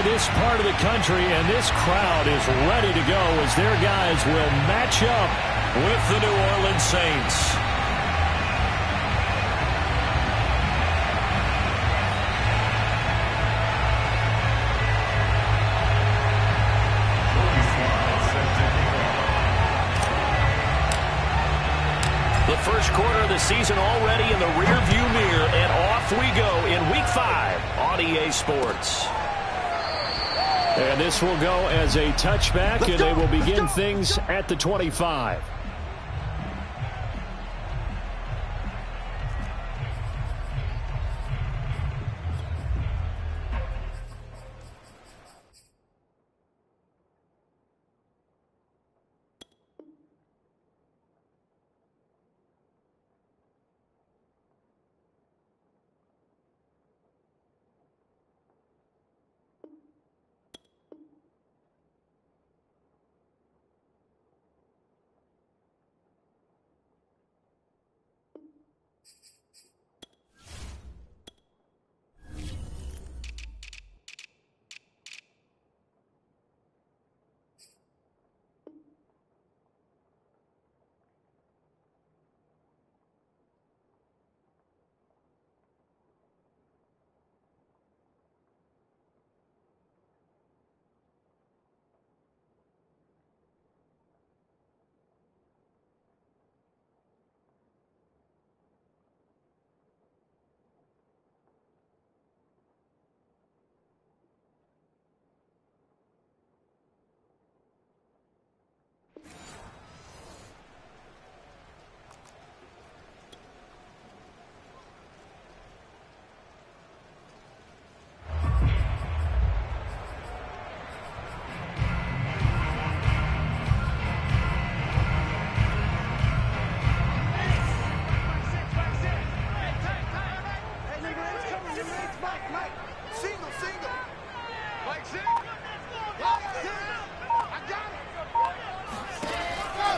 enjoy this part of the country, and this crowd is ready to go as their guys will match up with the New Orleans Saints. The first quarter of the season already in the rearview mirror, and off we go in Week 5 on EA Sports. And this will go as a touchback, and they will begin things at the 25.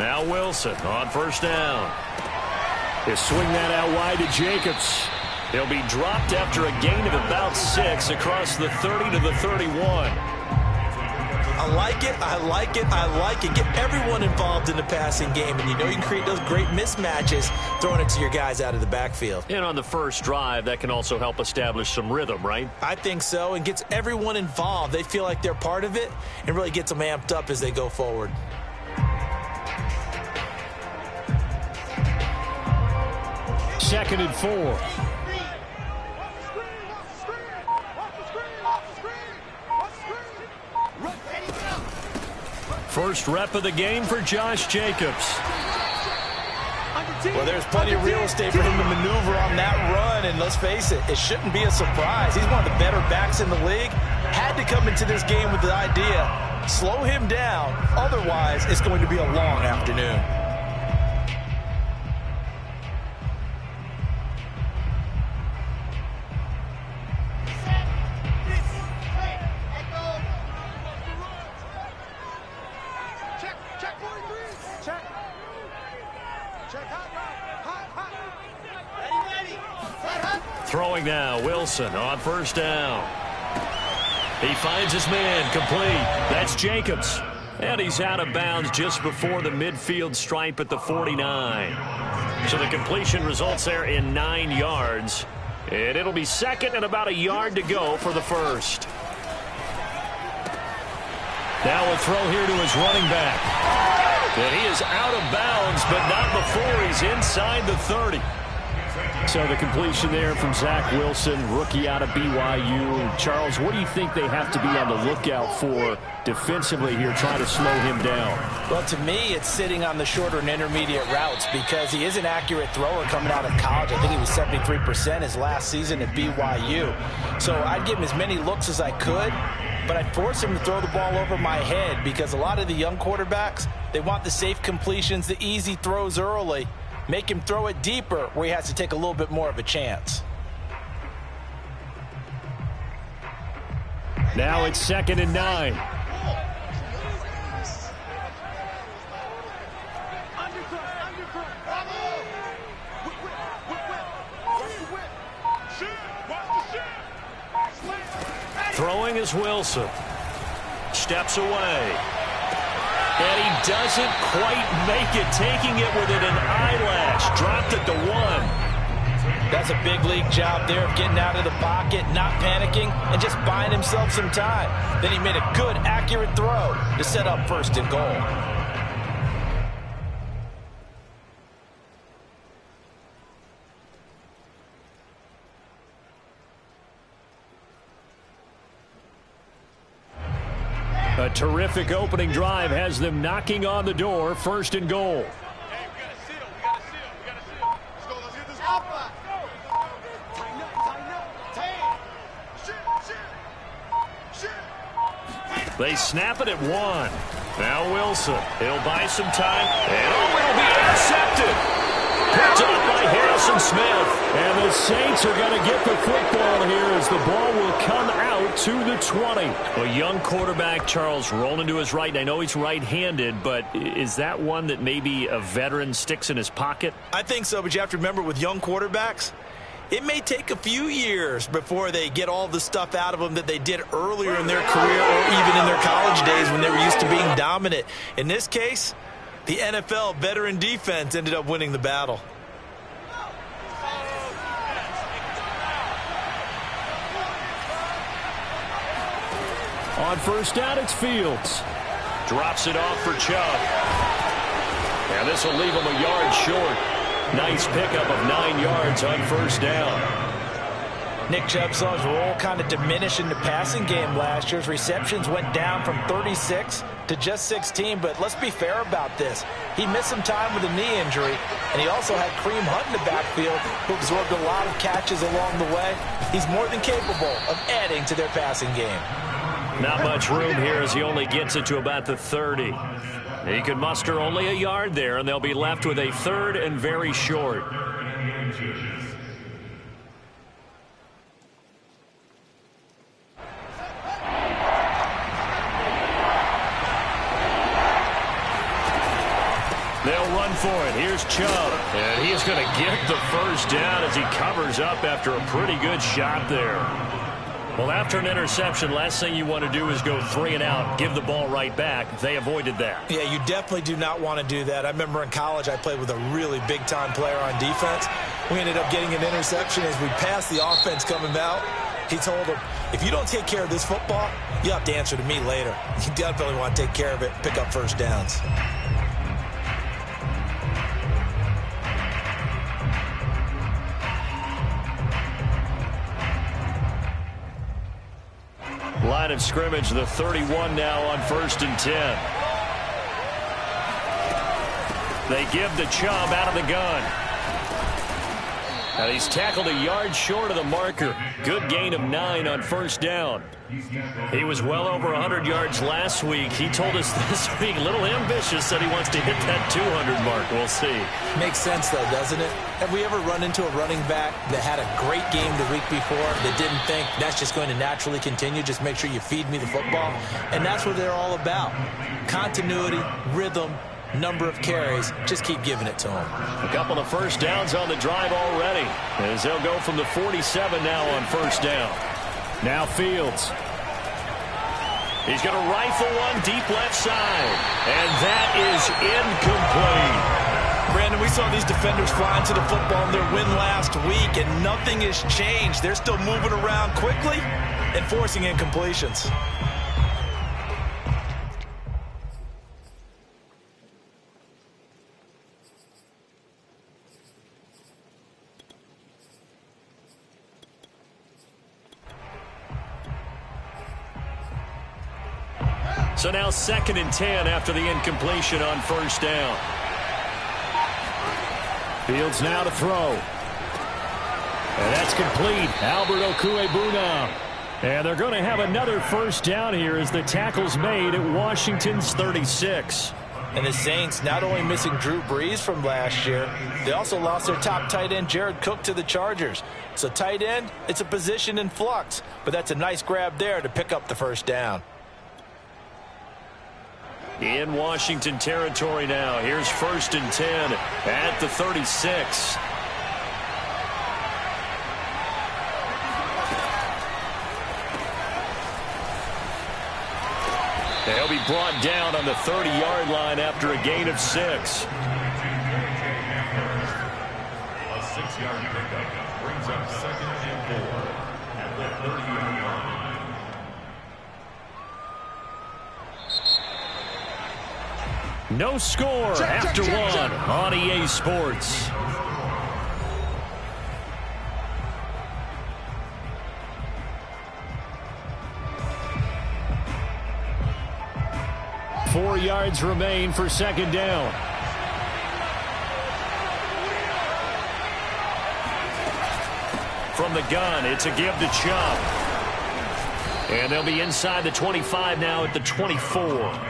Now Wilson on first down. He'll swing that out wide to Jacobs. He'll be dropped after a gain of about 6 across the 30 to the 31. I like it, I like it, I like it. Get everyone involved in the passing game, and you know you can create those great mismatches throwing it to your guys out of the backfield. And on the first drive, that can also help establish some rhythm, right? I think so, and gets everyone involved. They feel like they're part of it and really gets them amped up as they go forward. Second and 4. First rep of the game for Josh Jacobs. Well, there's plenty of real estate for him to maneuver on that run, and let's face it, it shouldn't be a surprise. He's one of the better backs in the league. Had to come into this game with the idea, slow him down, otherwise it's going to be a long afternoon. Throwing now, Wilson on first down. He finds his man, complete. That's Jacobs. And he's out of bounds just before the midfield stripe at the 49. So the completion results there in 9 yards. And it'll be second and about a yard to go for the first. Now a throw here to his running back. And he is out of bounds, but not before he's inside the 30. So the completion there from Zach Wilson, rookie out of BYU. Charles, what do you think they have to be on the lookout for defensively here, trying to slow him down? Well, to me, it's sitting on the shorter and intermediate routes because he is an accurate thrower coming out of college. I think he was 73% his last season at BYU. So I'd give him as many looks as I could, but I'd force him to throw the ball over my head because a lot of the young quarterbacks, they want the safe completions, the easy throws early. Make him throw it deeper where he has to take a little bit more of a chance. Now it's second and 9. Throwing is Wilson. Steps away. And he doesn't quite make it, taking it within an eyelash. Dropped it to 1. That's a big league job there of getting out of the pocket, not panicking, and just buying himself some time. Then he made a good, accurate throw to set up 1st and goal. A terrific opening drive has them knocking on the door. 1st and goal. They snap it at 1. Now Wilson. He'll buy some time. And it'll be intercepted. Picked up by Harrison Smith. And the Saints are going to get the football here as the ball will come out to the 20. A young quarterback, Charles, rolling to his right. And I know he's right-handed, but is that one that maybe a veteran sticks in his pocket? I think so, but you have to remember with young quarterbacks, it may take a few years before they get all the stuff out of them that they did earlier in their career or even in their college days when they were used to being dominant. In this case, the NFL veteran defense ended up winning the battle. On 1st down, it's Fields. Drops it off for Chubb. And this will leave him a yard short. Nice pickup of 9 yards on 1st down. Nick Chubb saw his role kind of diminish in the passing game last year. His receptions went down from 36 to just 16, but let's be fair about this. He missed some time with a knee injury, and he also had Kareem Hunt in the backfield, who absorbed a lot of catches along the way. He's more than capable of adding to their passing game. Not much room here as he only gets it to about the 30. He could muster only a yard there, and they'll be left with a 3rd and very short. They'll run for it. Here's Chubb. And he is going to get the 1st down as he covers up after a pretty good shot there. Well, after an interception, last thing you want to do is go 3 and out, give the ball right back. They avoided that. Yeah, you definitely do not want to do that. I remember in college I played with a really big-time player on defense. We ended up getting an interception as we passed the offense coming out. He told him, if you don't take care of this football, you have to answer to me later. You definitely want to take care of it, pick up 1st downs. Line of scrimmage, the 31 now on 1st and 10. They give the Chubb out of the gun. And he's tackled a yard short of the marker. Good gain of 9 on 1st down. He was well over 100 yards last week. He told us this week, a little ambitious, said he wants to hit that 200 mark. We'll see. Makes sense, though, doesn't it? Have we ever run into a running back that had a great game the week before that didn't think that's just going to naturally continue? Just make sure you feed me the football. And that's what they're all about. Continuity, rhythm, number of carries. Just keep giving it to them. A couple of 1st downs on the drive already, as they'll go from the 47 now on 1st down. Now Fields. He's going to rifle one deep left side. And that is incomplete. Brandon, we saw these defenders flying to the football in their win last week, and nothing has changed. They're still moving around quickly and forcing incompletions. So now 2nd and 10 after the incompletion on 1st down. Fields now to throw. And that's complete. Albert Okwuegbunam. And they're going to have another 1st down here as the tackle's made at Washington's 36. And the Saints not only missing Drew Brees from last year, they also lost their top tight end, Jared Cook, to the Chargers. So tight end, it's a position in flux. But that's a nice grab there to pick up the 1st down. In Washington territory now. Here's 1st and 10 at the 36. They'll be brought down on the 30-yard line after a gain of 6. A 6-yard pickup brings up 2nd and 4 at the 30-yard line. No score after one on EA Sports. Four yards remain for second down. From the gun, it's a give to Chubb. And they'll be inside the 25 now at the 24.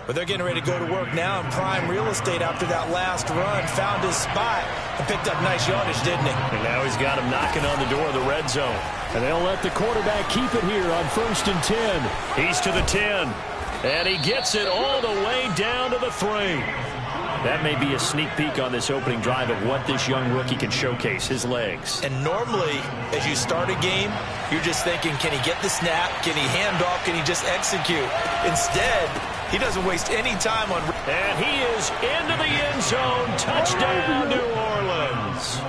But they're getting ready to go to work now in prime real estate after that last run. Found his spot and picked up nice yardage, didn't he? And now he's got him knocking on the door of the red zone. And they'll let the quarterback keep it here on 1st and 10. He's to the 10. And he gets it all the way down to the 3. That may be a sneak peek on this opening drive of what this young rookie can showcase, his legs. And normally, as you start a game, you're just thinking, can he get the snap? Can he hand off? Can he just execute? Instead, he doesn't waste any time on... And he is into the end zone. Touchdown, New Orleans.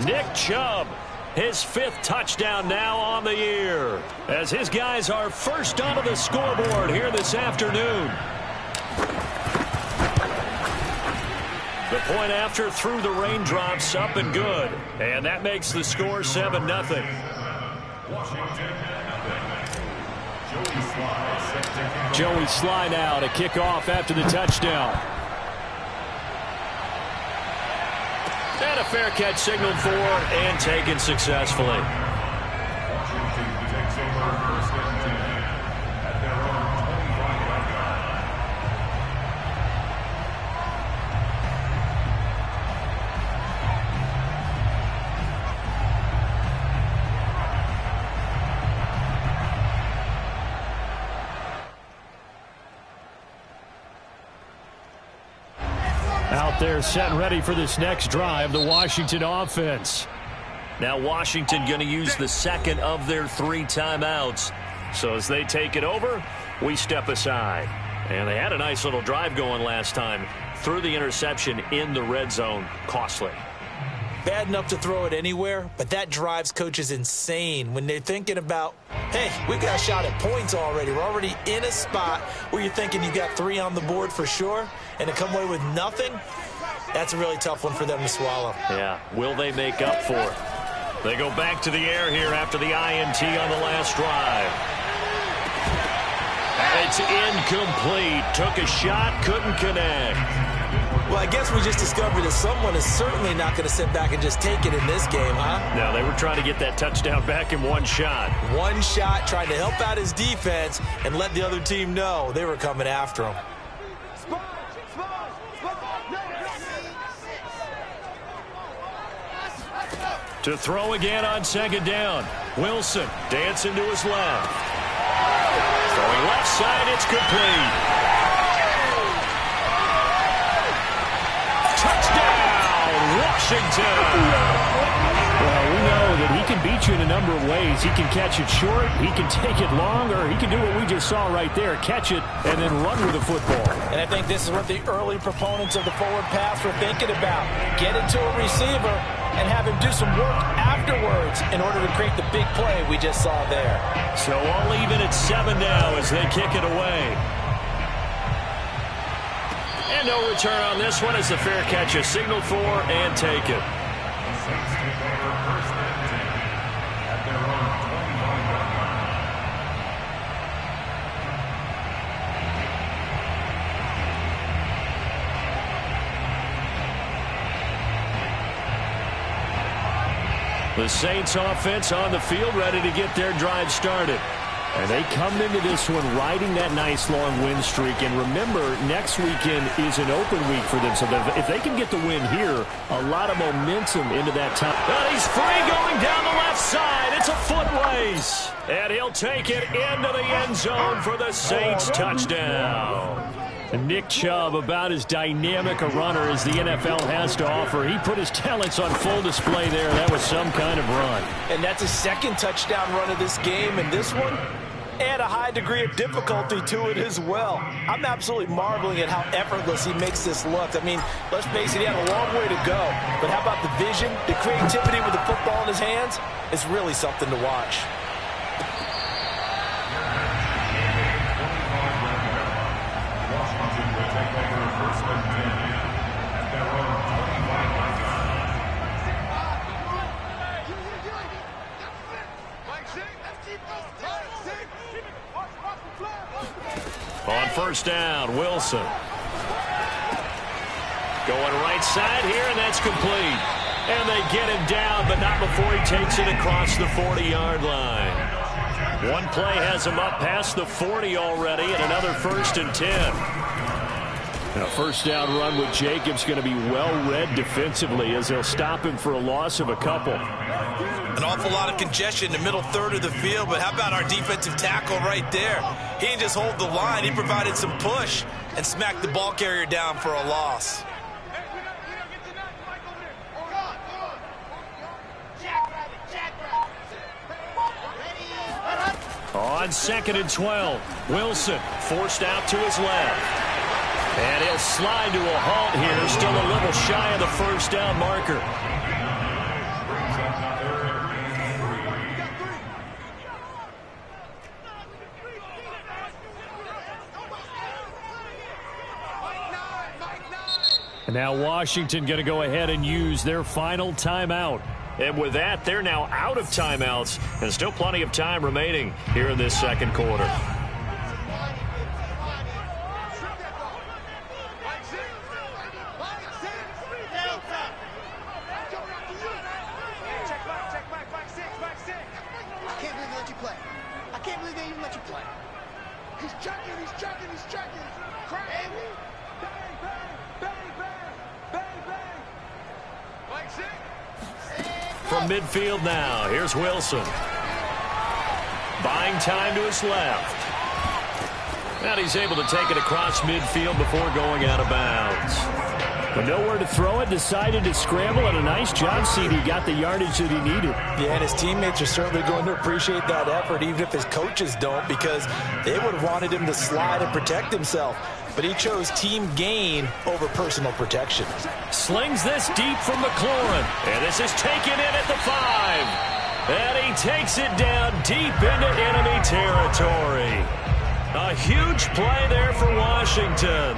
Nick Chubb, his 5th touchdown now on the year, as his guys are first onto the scoreboard here this afternoon. The point after through the raindrops, up and good. And that makes the score 7-0. Joey Sly now to kick off after the touchdown. And a fair catch signaled for and taken successfully. Washington takes over 1st and 10 at their own 25-yard line. Out there set and ready for this next drive, the Washington offense. Now Washington going to use the 2nd of their 3 timeouts. So as they take it over, we step aside. And they had a nice little drive going last time. Threw the interception in the red zone. Costly. Bad enough to throw it anywhere, but that drives coaches insane when they're thinking about, hey, we got a shot at points already. We're already in a spot where you're thinking you got 3 on the board for sure, and to come away with nothing, that's a really tough one for them to swallow. Yeah, will they make up for it? They go back to the air here after the INT on the last drive. It's incomplete. Took a shot, couldn't connect. Well, I guess we just discovered that someone is certainly not going to sit back and just take it in this game, huh? No, they were trying to get that touchdown back in one shot. One shot, trying to help out his defense and let the other team know they were coming after him. To throw again on 2nd down. Wilson dancing to his left. Throwing left side, it's complete. Touchdown, Washington. Well, we know that he can beat you in a number of ways. He can catch it short, he can take it long, or he can do what we just saw right there, catch it and then run with the football. And I think this is what the early proponents of the forward pass were thinking about. Get it to a receiver and have him do some work afterwards in order to create the big play we just saw there. So all even at 7 now as they kick it away. And no return on this one as the fair catch is signaled for and taken. The Saints offense on the field ready to get their drive started. And they come into this one riding that nice long win streak. And remember, next weekend is an open week for them. So if they can get the win here, a lot of momentum into that time. And he's free going down the left side. It's a foot race. And he'll take it into the end zone for the Saints touchdown. And Nick Chubb, about as dynamic a runner as the NFL has to offer. He put his talents on full display there. That was some kind of run. And that's his 2nd touchdown run of this game. And this one, and a high degree of difficulty to it as well. I'm absolutely marveling at how effortless he makes this look. I mean, let's face it, he had a long way to go. But how about the vision, the creativity with the football in his hands? It's really something to watch. Washington will take over first and 10 at their own 25-yard line. On first down, Wilson. Going right side here, and that's complete. And they get him down, but not before he takes it across the 40-yard line. One play has him up past the 40 already, and another first and 10. And a first down run with Jacobs going to be well read defensively as they'll stop him for a loss of a couple. An awful lot of congestion in the middle third of the field, but how about our defensive tackle right there? He didn't just hold the line, he provided some push and smacked the ball carrier down for a loss. On second and 12, Wilson forced out to his left. And he'll slide to a halt here, still a little shy of the first down marker. And now Washington going to go ahead and use their final timeout. And with that, they're now out of timeouts, and still plenty of time remaining here in this second quarter. From midfield now, here's Wilson. Buying time to his left. And he's able to take it across midfield before going out of bounds. But nowhere to throw it, decided to scramble, and a nice job, CD. Got the yardage that he needed. Yeah, and his teammates are certainly going to appreciate that effort, even if his coaches don't, because they would have wanted him to slide and protect himself. But he chose team gain over personal protection. Slings this deep from McLaurin. And this is taken in at the 5. And he takes it down deep into enemy territory. A huge play there for Washington.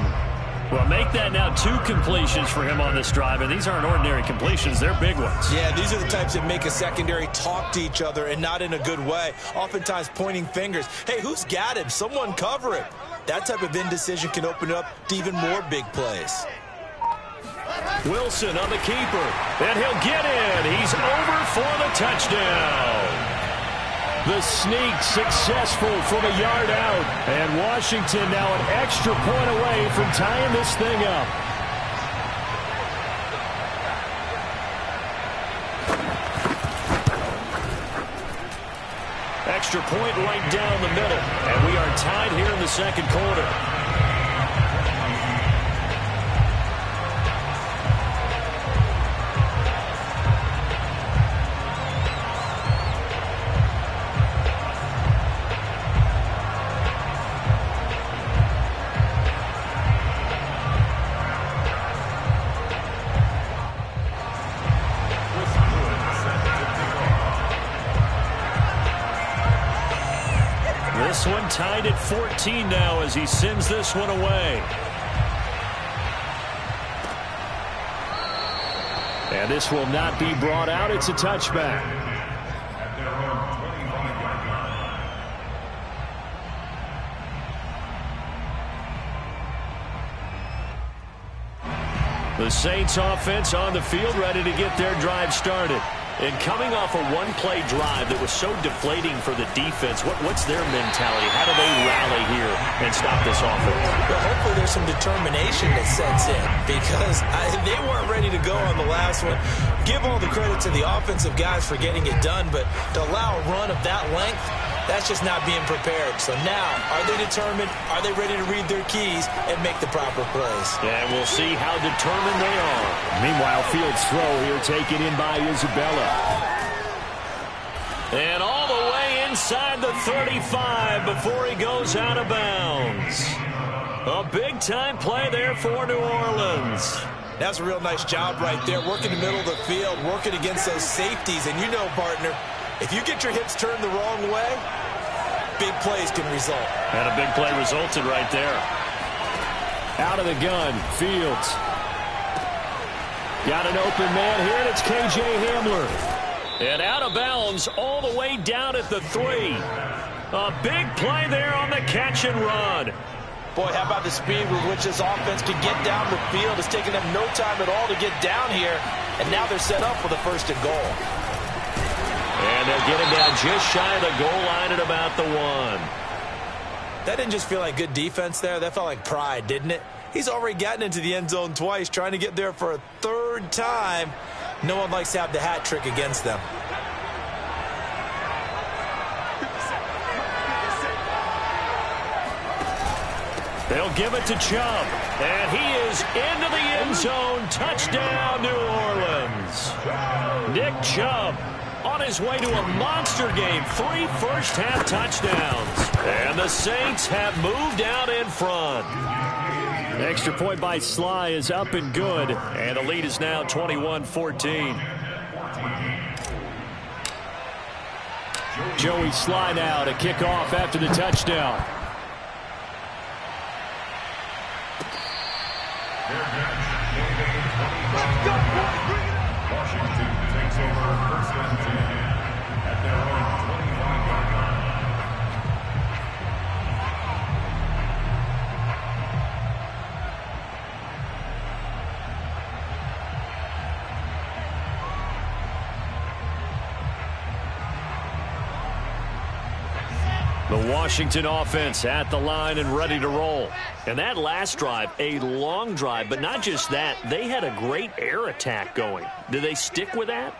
Well, make that now 2 completions for him on this drive, and these aren't ordinary completions. They're big ones. Yeah, these are the types that make a secondary talk to each other, and not in a good way. Oftentimes pointing fingers. Hey, who's got him? Someone cover it. That type of indecision can open up to even more big plays. Wilson on the keeper, and he'll get in. He's over for the touchdown. The sneak successful from a yard out. And Washington now an extra point away from tying this thing up. Extra point right down the middle. And we are tied here in the second quarter. This one tied at 14 now as he sends this one away. And this will not be brought out. It's a touchback. At their own 25-yard line. The Saints offense on the field, ready to get their drive started. And coming off a one-play drive that was so deflating for the defense, what's their mentality? How do they rally here and stop this offense? Well, hopefully there's some determination that sets in, because they weren't ready to go on the last one. Give all the credit to the offensive guys for getting it done, but to allow a run of that length, that's just not being prepared. So now, are they determined? Are they ready to read their keys and make the proper plays? And we'll see how determined they are. Meanwhile, Fields' throw here taken in by Isabella. And all the way inside the 35 before he goes out of bounds. A big-time play there for New Orleans. That's a real nice job right there, working the middle of the field, working against those safeties. And you know, partner, if you get your hips turned the wrong way, big plays can result. And a big play resulted right there. Out of the gun, Fields. Got an open man here, and it's K.J. Hamler. And out of bounds all the way down at the 3. A big play there on the catch and run. Boy, how about the speed with which this offense can get down the field? It's taken them no time at all to get down here, and now they're set up for the 1st and goal. And they'll get him down just shy of the goal line at about the 1. That didn't just feel like good defense there. That felt like pride, didn't it? He's already gotten into the end zone twice, trying to get there for a 3rd time. No one likes to have the hat trick against them. They'll give it to Chubb. And he is into the end zone. Touchdown, New Orleans. Nick Chubb on his way to a monster game. 3 first-half touchdowns. And the Saints have moved out in front. Extra point by Sly is up and good. And the lead is now 21-14. Joey Sly now to kick off after the touchdown. Washington takes over 1st and 10 at their own 25-yard line. The Washington offense at the line and ready to roll. And that last drive, a long drive, but not just that, they had a great air attack going. Do they stick with that?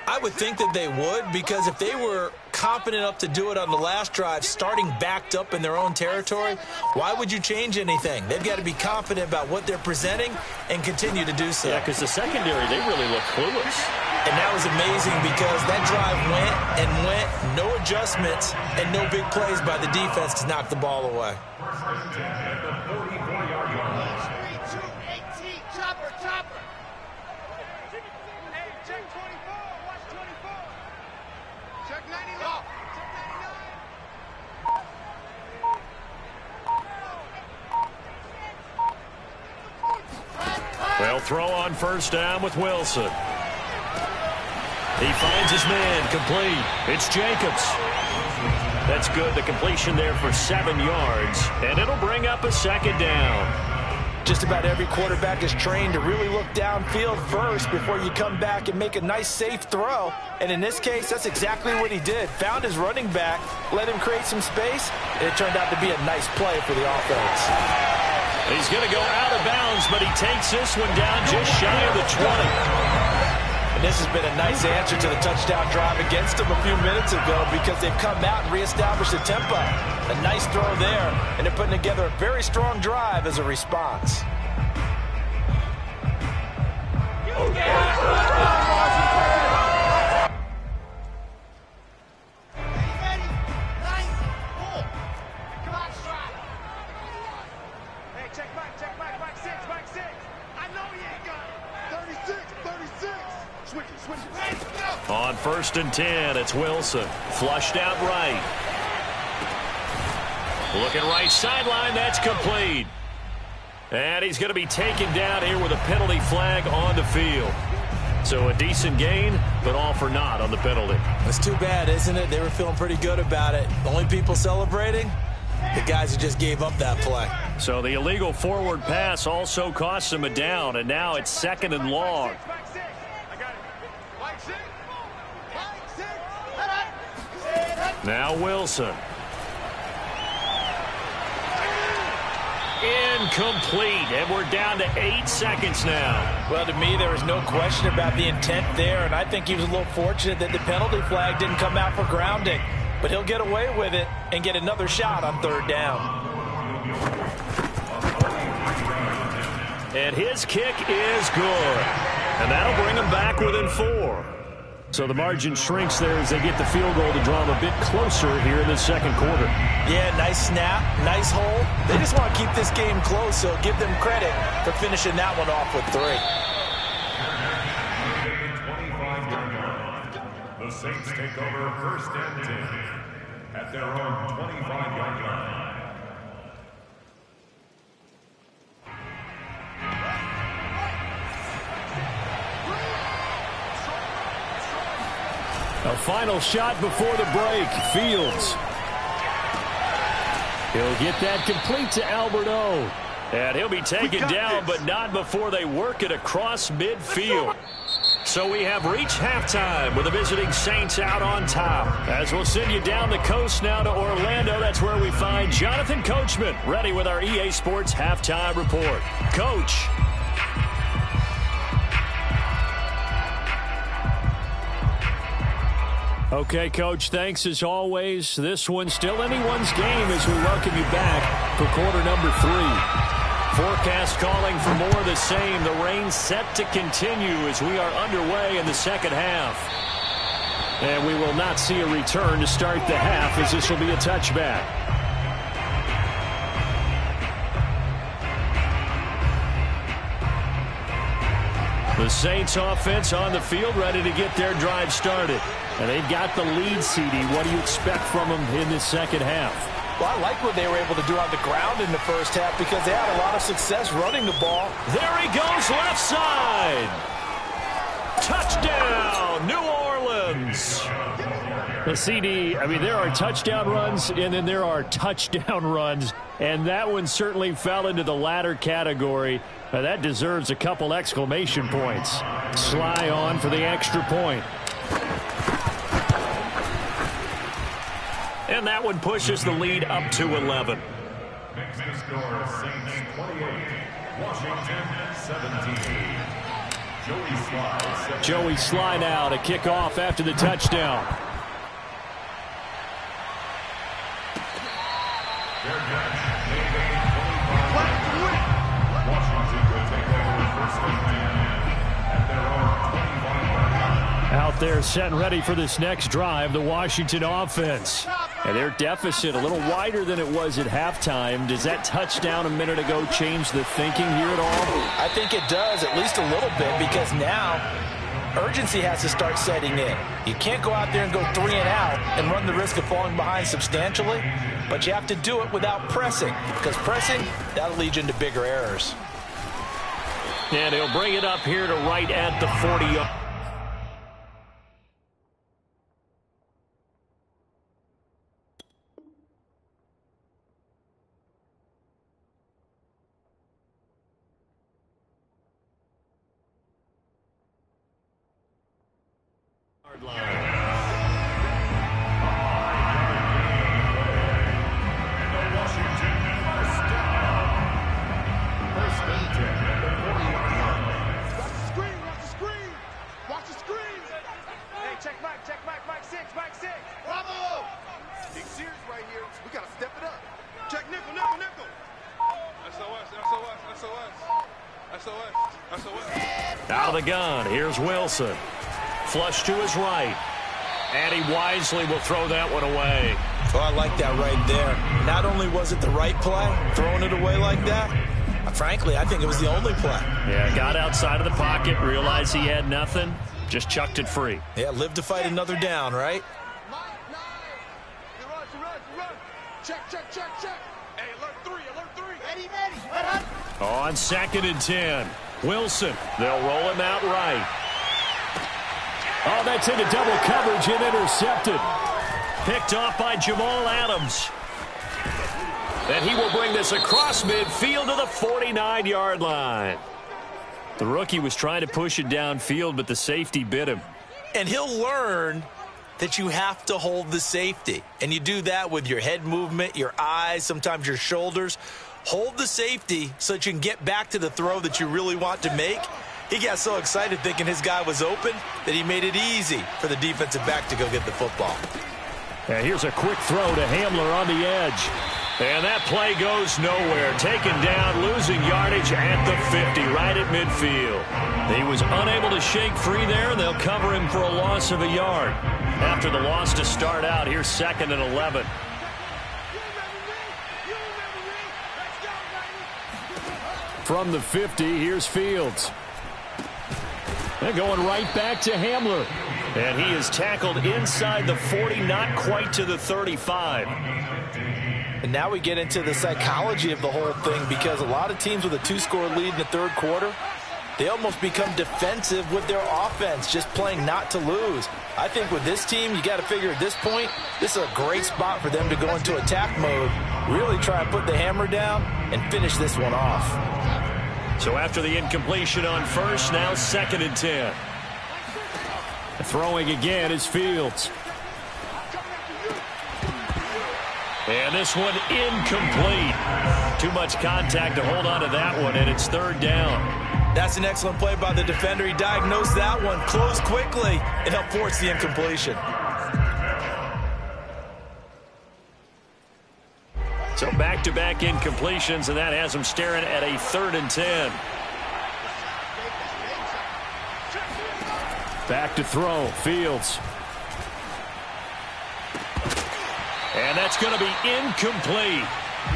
I would think that they would, because if they were confident enough to do it on the last drive, starting backed up in their own territory, why would you change anything? They've got to be confident about what they're presenting and continue to do so. Yeah, because the secondary, they really look clueless. And that was amazing because that drive went and went, no adjustments, and no big plays by the defense to knock the ball away. 1st and 10 at the 44-yard line. 3-2-18, chopper. Hey, check 24, watch 24. Check 90 low. Check 99. They'll throw on 1st down with Wilson. He finds his man, complete. It's Jacobs. That's good, the completion there for 7 yards, and it'll bring up a 2nd down. Just about every quarterback is trained to really look downfield first before you come back and make a nice, safe throw. And in this case, that's exactly what he did. Found his running back, let him create some space, and it turned out to be a nice play for the offense. He's going to go out of bounds, but he takes this one down just shy of the 20. And this has been a nice answer to the touchdown drive against them a few minutes ago because they've come out and reestablished the tempo. A nice throw there, and they're putting together a very strong drive as a response. On 1st and 10, it's Wilson. Flushed out right. Looking right sideline, that's complete. And he's going to be taken down here with a penalty flag on the field. So a decent gain, but all for naught on the penalty. That's too bad, isn't it? They were feeling pretty good about it. The only people celebrating, the guys who just gave up that play. So the illegal forward pass also cost him a down, and now it's 2nd and long. Now Wilson. Incomplete, and we're down to 8 seconds now. Well, to me, there was no question about the intent there, and I think he was a little fortunate that the penalty flag didn't come out for grounding. But he'll get away with it and get another shot on 3rd down. And his kick is good. And that'll bring him back within 4. So the margin shrinks there as they get the field goal to draw them a bit closer here in the second quarter. Yeah, nice snap, nice hole. They just want to keep this game close, so give them credit for finishing that one off with 3. The Saints take over 1st and 10 at their own 25-yard line. A final shot before the break. Fields. He'll get that complete to Albert O. And he'll be taken down, but not before they work it across midfield. So we have reached halftime with the visiting Saints out on top. As we'll send you down the coast now to Orlando, that's where we find Jonathan Coachman, ready with our EA Sports Halftime Report. Coach. Okay, Coach, thanks as always. This one's still anyone's game as we welcome you back for quarter number 3. Forecast calling for more of the same. The rain set to continue as we are underway in the second half. And we will not see a return to start the half as this will be a touchback. The Saints offense on the field ready to get their drive started. And they've got the lead, CD. What do you expect from them in this second half? Well, I like what they were able to do on the ground in the first half because they had a lot of success running the ball. There he goes, left side. Touchdown, New Orleans. The CD, I mean, there are touchdown runs, and then there are touchdown runs. And that one certainly fell into the latter category. That deserves a couple exclamation points. Sly on for the extra point. And that one pushes the lead up to 11. Makes the score Saints 28, Washington 17. Joey Sly now to kick off after the touchdown. Washington will take over 1st and 10 at their own 25-yard line. Out there set and ready for this next drive, the Washington offense. And their deficit a little wider than it was at halftime. Does that touchdown a minute ago change the thinking here at all? I think it does, at least a little bit, because now urgency has to start setting in. You can't go out there and go 3 and out and run the risk of falling behind substantially, but you have to do it without pressing, because pressing, that'll lead you into bigger errors. And he'll bring it up here to right at the 40-yard. Out of the gun, here's Wilson. Flush to his right. And he wisely will throw that one away. Oh, I like that right there. Not only was it the right play, throwing it away like that, frankly, I think it was the only play. Yeah, got outside of the pocket, realized he had nothing, just chucked it free. Yeah, live to fight another down, right? Check. Hey, alert 3. Ready. On 2nd and 10. Wilson, they'll roll him out right. Oh, that's into double coverage and intercepted. Picked off by Jamal Adams. And he will bring this across midfield to the 49-yard line. The rookie was trying to push it downfield, but the safety bit him. And he'll learn that you have to hold the safety. And you do that with your head movement, your eyes, sometimes your shoulders. Hold the safety so that you can get back to the throw that you really want to make. He got so excited thinking his guy was open that he made it easy for the defensive back to go get the football. And here's a quick throw to Hamler on the edge. And that play goes nowhere. Taken down, losing yardage at the 50, right at midfield. He was unable to shake free there, and they'll cover him for a loss of a yard. After the loss to start out, here's 2nd and 11. From the 50, here's Fields. They're going right back to Hamler. And he is tackled inside the 40, not quite to the 35. And now we get into the psychology of the whole thing, because a lot of teams with a 2-score lead in the third quarter, they almost become defensive with their offense, just playing not to lose. I think with this team, you got to figure at this point, this is a great spot for them to go into attack mode, really try and put the hammer down and finish this one off. So after the incompletion on first, now 2nd and 10. Throwing again is Fields. And this one incomplete. Too much contact to hold on to that one, and it's 3rd down. That's an excellent play by the defender. He diagnosed that one, closed quickly, and helped force the incompletion. So back-to-back incompletions, and that has him staring at a 3rd and 10. Back to throw, Fields. And that's going to be incomplete.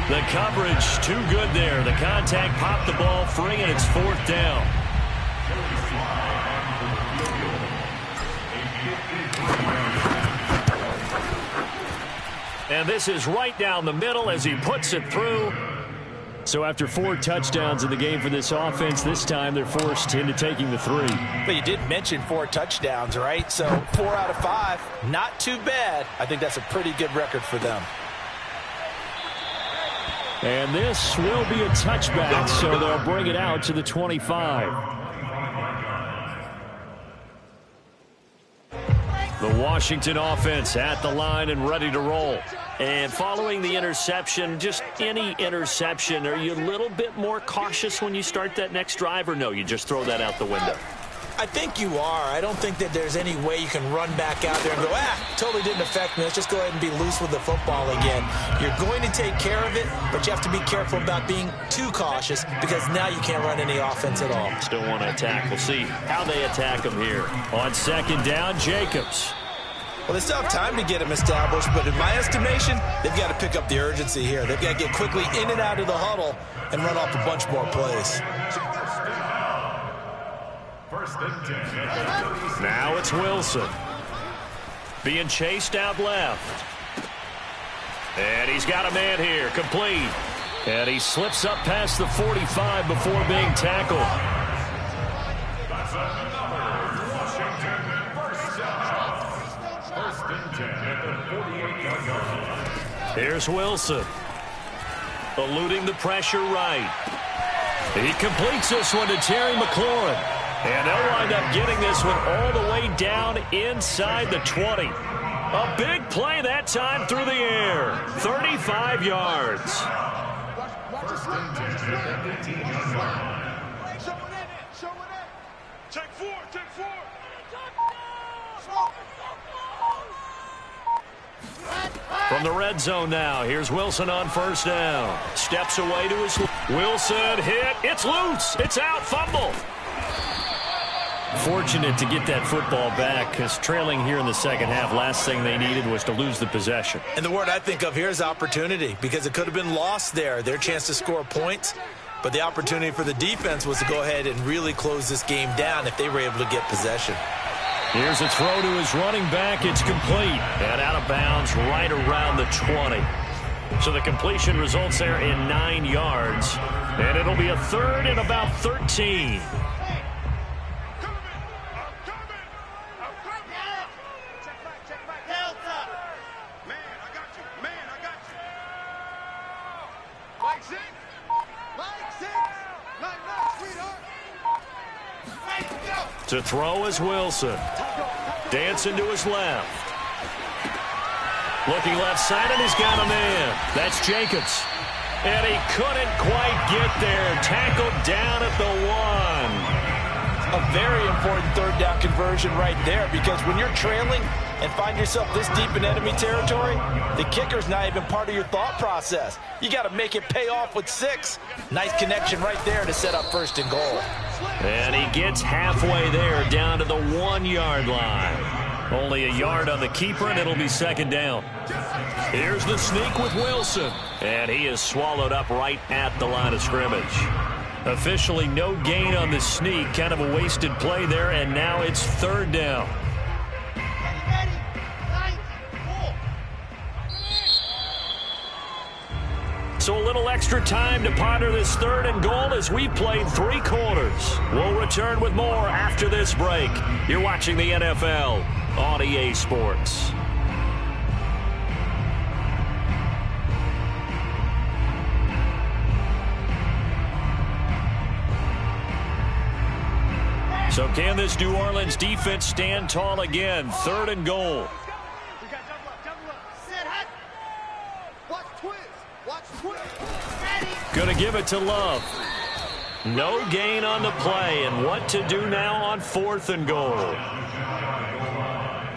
The coverage too good there. The contact popped the ball free, and it's 4th down. And this is right down the middle as he puts it through. So after 4 touchdowns in the game for this offense, this time they're forced into taking the 3. But you did mention 4 touchdowns, right? So 4 out of 5, not too bad. I think that's a pretty good record for them. And this will be a touchback, so they'll bring it out to the 25. The Washington offense at the line and ready to roll. And following the interception, just any interception, are you a little bit more cautious when you start that next drive, or no, you just throw that out the window? I think you are. I don't think that there's any way you can run back out there and go, totally didn't affect me. Let's just go ahead and be loose with the football again. You're going to take care of it, but you have to be careful about being too cautious, because now you can't run any offense at all. Still want to attack. We'll see how they attack him here. On 2nd down, Jacobs. Well, they still have time to get him established, but in my estimation, they've got to pick up the urgency here. They've got to get quickly in and out of the huddle and run off a bunch more plays. Now it's Wilson. Being chased out left. And he's got a man here, complete. And he slips up past the 45 before being tackled. Here's Wilson. Eluding the pressure right. He completes this one to Terry McLaurin. And they'll wind up getting this one all the way down inside the 20. A big play that time through the air. 35 yards. Take 4, take 4. From the red zone now, here's Wilson on 1st down. Steps away to his... Wilson hit. It's loose. It's out. Fumble. Fortunate to get that football back, because trailing here in the second half, last thing they needed was to lose the possession. And the word I think of here is opportunity, because it could have been lost there. Their chance to score points, but the opportunity for the defense was to go ahead and really close this game down if they were able to get possession. Here's a throw to his running back. It's complete. And out of bounds right around the 20. So the completion results there in 9 yards. And it'll be a 3rd and about 13. To throw is Wilson. Dancing to his left. Looking left side, and he's got a man. That's Jacobs. And he couldn't quite get there. Tackled down at the 1. A very important 3rd down conversion right there, because when you're trailing, and find yourself this deep in enemy territory, the kicker's not even part of your thought process. You got to make it pay off with 6. Nice connection right there to set up 1st and goal. And he gets halfway there, down to the 1-yard line. Only a yard on the keeper, and it'll be 2nd down. Here's the sneak with Wilson. And he is swallowed up right at the line of scrimmage. Officially no gain on the sneak. Kind of a wasted play there, and now it's 3rd down. So a little extra time to ponder this 3rd and goal as we played 3 quarters. We'll return with more after this break. You're watching the NFL on EA Sports. So can this New Orleans defense stand tall again? 3rd and goal. We got double up. Set hot. Watch twist. Watch twist. Ready. Gonna give it to Love. No gain on the play, and what to do now on 4th and goal.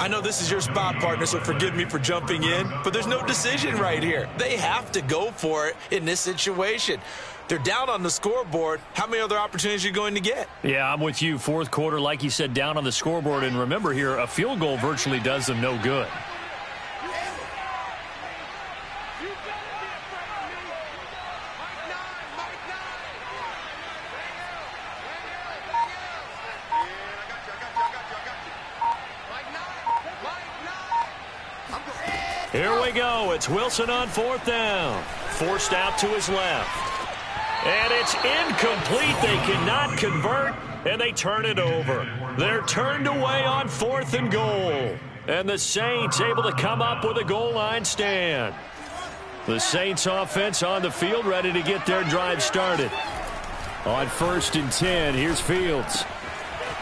I know this is your spot, partner, so forgive me for jumping in, but there's no decision right here. They have to go for it in this situation. They're down on the scoreboard. How many other opportunities are you going to get? Yeah, I'm with you. 4th quarter, like you said, down on the scoreboard. And remember here, a field goal virtually does them no good. Here we go. It's Wilson on 4th down. Forced out to his left. And it's incomplete. They cannot convert, and they turn it over. They're turned away on 4th and goal. And the Saints able to come up with a goal line stand. The Saints offense on the field, ready to get their drive started. On 1st and 10, here's Fields.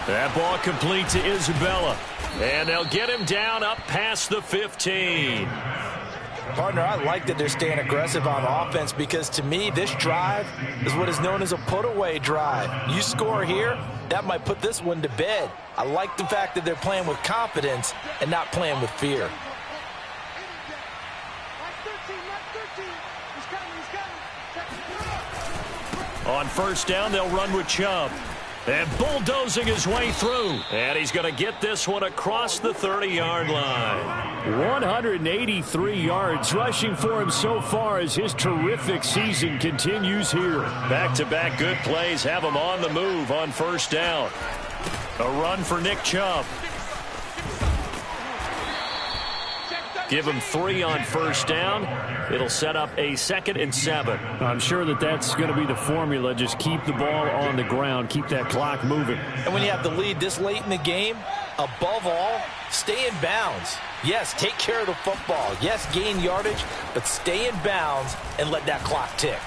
That ball complete to Isabella. And they'll get him down up past the 15. Partner, I like that they're staying aggressive on offense because, to me, this drive is what is known as a put-away drive. You score here, that might put this one to bed. I like the fact that they're playing with confidence and not playing with fear. On 1st down, they'll run with Chubb. And bulldozing his way through. And he's going to get this one across the 30-yard line. 183 yards rushing for him so far as his terrific season continues here. Back-to-back good plays have him on the move on 1st down. A run for Nick Chubb. Give him 3 on 1st down. It'll set up a 2nd and 7. I'm sure that that's going to be the formula. Just keep the ball on the ground. Keep that clock moving. And when you have the lead this late in the game, above all, stay in bounds. Yes, take care of the football. Yes, gain yardage, but stay in bounds and let that clock tick.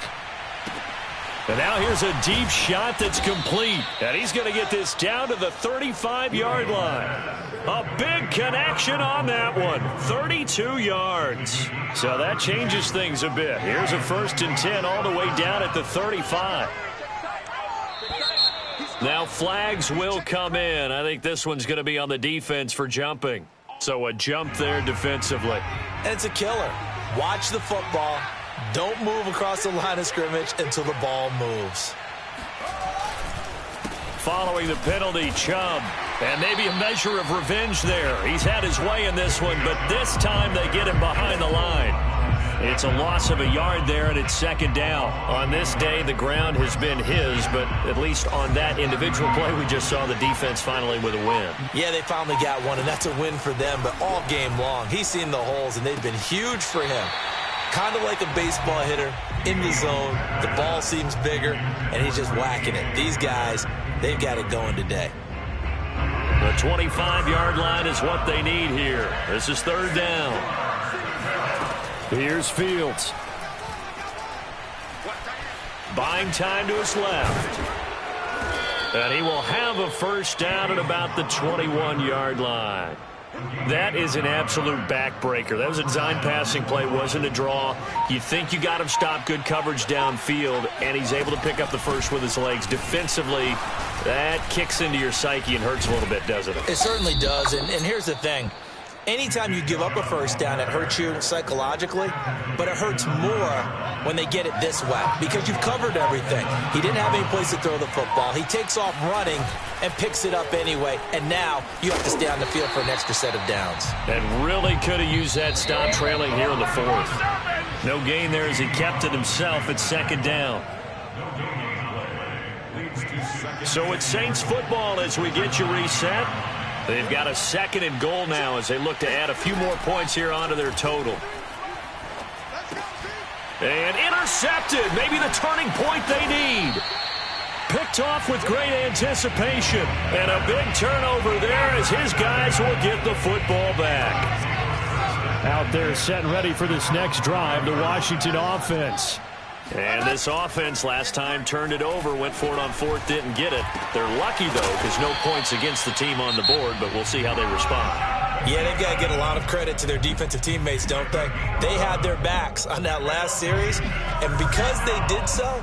And now here's a deep shot that's complete. And he's going to get this down to the 35-yard line. A big connection on that one. 32 yards. So that changes things a bit. Here's a 1st and 10 all the way down at the 35. Now flags will come in. I think this one's going to be on the defense for jumping. So a jump there defensively. And it's a killer. Watch the football. Don't move across the line of scrimmage until the ball moves. Following the penalty, Chubb. And maybe a measure of revenge there. He's had his way in this one, but this time they get him behind the line. It's a loss of a yard there, and it's 2nd down. On this day, the ground has been his, but at least on that individual play, we just saw the defense finally with a win. Yeah, they finally got one, and that's a win for them, but all game long, he's seen the holes, and they've been huge for him. Kind of like a baseball hitter in the zone. The ball seems bigger, and he's just whacking it. These guys, they've got it going today. The 25-yard line is what they need here. This is 3rd down. Here's Fields. Buying time to his left. And he will have a 1st down at about the 21-yard line. That is an absolute backbreaker. That was a design passing play, wasn't a draw. You think you got him stopped, good coverage downfield, and he's able to pick up the first with his legs. Defensively, that kicks into your psyche and hurts a little bit, doesn't it? It certainly does, and here's the thing. Anytime you give up a first down, it hurts you psychologically, but it hurts more when they get it this way because you've covered everything. He didn't have any place to throw the football. He takes off running and picks it up anyway, and now you have to stay on the field for an extra set of downs. And really could have used that stop trailing here in the fourth. No gain there as he kept it himself at second down. So it's Saints football as we get you reset. They've got a 2nd and goal now as they look to add a few more points here onto their total. And intercepted. Maybe the turning point they need. Picked off with great anticipation. And a big turnover there as his guys will get the football back. Out there set and ready for this next drive, the Washington offense. And this offense last time turned it over, went for it on 4th, didn't get it. They're lucky, though, because no points against the team on the board, but we'll see how they respond. Yeah, they've got to get a lot of credit to their defensive teammates, don't they? They had their backs on that last series, and because they did so,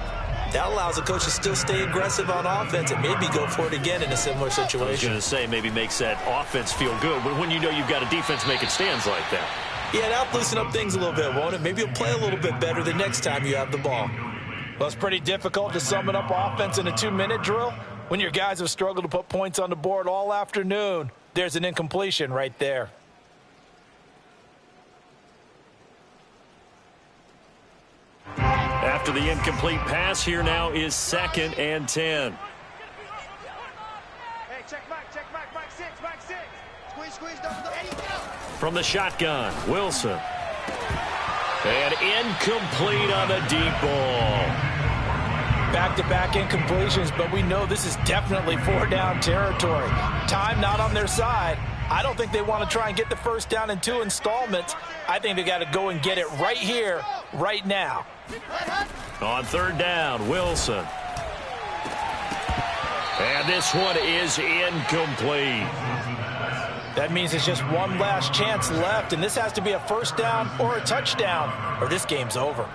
that allows the coach to still stay aggressive on offense and maybe go for it again in a similar situation. I was going to say maybe makes that offense feel good, but when you know you've got a defense making stands like that. Yeah, that'll loosen up things a little bit, won't it? Maybe you'll play a little bit better the next time you have the ball. Well, it's pretty difficult to sum it up offense in a 2-minute drill when your guys have struggled to put points on the board all afternoon. There's an incompletion right there. After the incomplete pass, here now is 2nd and 10. Hey, check back, back 6, back 6. Squeeze, double, Eddie, get up. From the shotgun, Wilson. And incomplete on the deep ball. Back-to-back incompletions, but we know this is definitely 4-down territory. Time not on their side. I don't think they want to try and get the first down in 2 installments. I think they got to go and get it right here, right now. On 3rd down, Wilson. And this one is incomplete. That means it's just one last chance left, and this has to be a first down or a touchdown, or this game's over.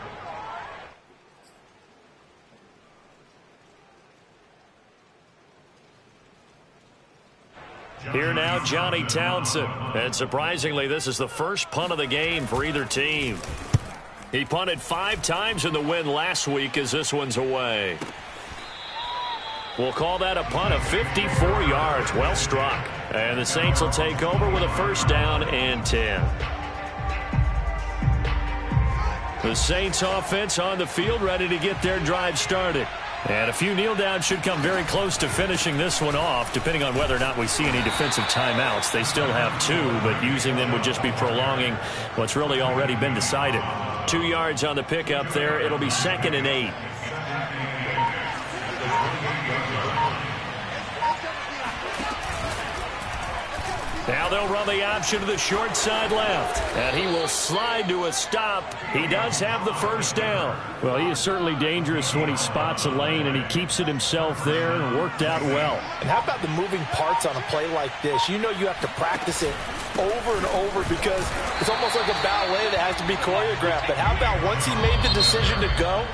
Here now, Johnny Townsend. And surprisingly, this is the first punt of the game for either team. He punted 5 times in the win last week as this one's away. We'll call that a punt of 54 yards. Well struck. And the Saints will take over with a first down and 10. The Saints offense on the field ready to get their drive started. And a few kneel downs should come very close to finishing this one off, depending on whether or not we see any defensive timeouts. They still have 2, but using them would just be prolonging what's really already been decided. 2 yards on the pickup there. It'll be 2nd and 8. Now they'll run the option to the short side left. And he will slide to a stop. He does have the first down. Well, he is certainly dangerous when he spots a lane, and he keeps it himself there and worked out well. And how about the moving parts on a play like this? You know you have to practice it over and over because it's almost like a ballet that has to be choreographed. But how about once he made the decision to go,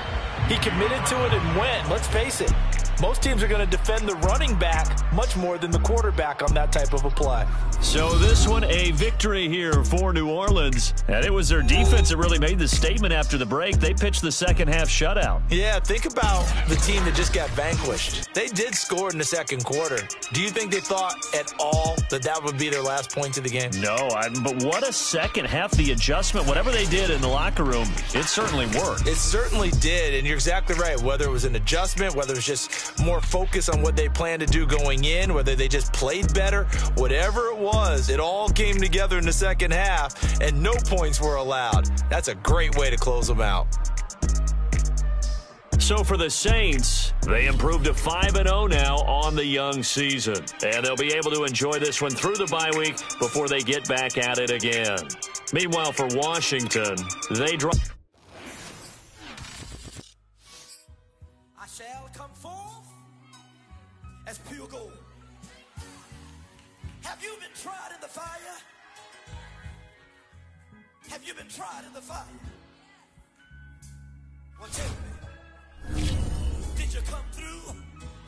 he committed to it and went. Let's face it. Most teams are going to defend the running back much more than the quarterback on that type of a play. So this one, a victory here for New Orleans. And it was their defense that really made the statement after the break. They pitched the second-half shutout. Yeah, think about the team that just got vanquished. They did score in the second quarter. Do you think they thought at all that that would be their last points of the game? No, but what a second half. The adjustment, whatever they did in the locker room, it certainly worked. It certainly did, and you're exactly right. Whether it was an adjustment, whether it was just more focus on what they planned to do going in, whether they just played better, whatever it was, it all came together in the second half, and no points were allowed. That's a great way to close them out. So for the Saints, they improved to 5-0 now on the young season. And they'll be able to enjoy this one through the bye week before they get back at it again. Meanwhile, for Washington, they draw. I shall come forth as pure gold. Have you been tried in the fire? Have you been tried in the fire? Well, tell me, did you come through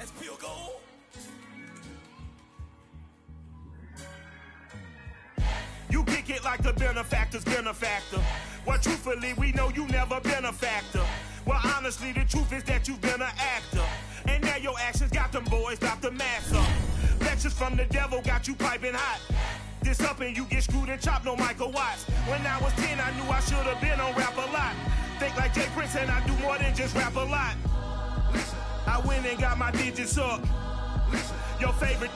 as pure gold? You get like the benefactor's been a factor. Well, truthfully, we know you never been a factor. Well, honestly, the truth is that you've been an actor. And now your actions got them boys, got the mask up. Lectures from the devil got you piping hot. This up and you get screwed and chopped, no Michael Watts. When I was 10, I knew I should have been on Rap a Lot. Think like Jay Prince and I do more than just rap a lot. I went and got my digits up. Your favorite,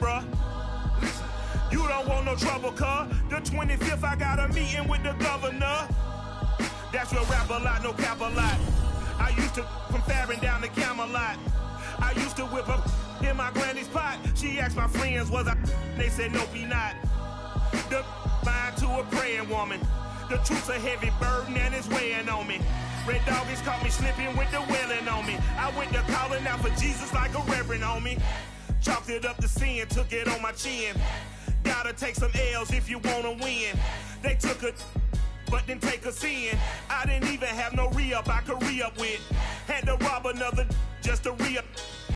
bruh. You don't want no trouble, cuz. The 25th, I got a meeting with the governor. That's real Rap a Lot, no cap a lot. I used to from Farron down to Camelot. I used to whip up in my granny's pot. She asked my friends, was I? They said, nope, he not. The mind to a praying woman. The truth's a heavy burden and it's weighing on me. Red Doggies caught me slipping with the wailing on me. I went to calling out for Jesus like a reverend on me. Chalked it up to sin, took it on my chin. Gotta take some L's if you wanna win. They took a but didn't take us in. I didn't even have no re-up I could re-up with. Had to rob another just to re-up.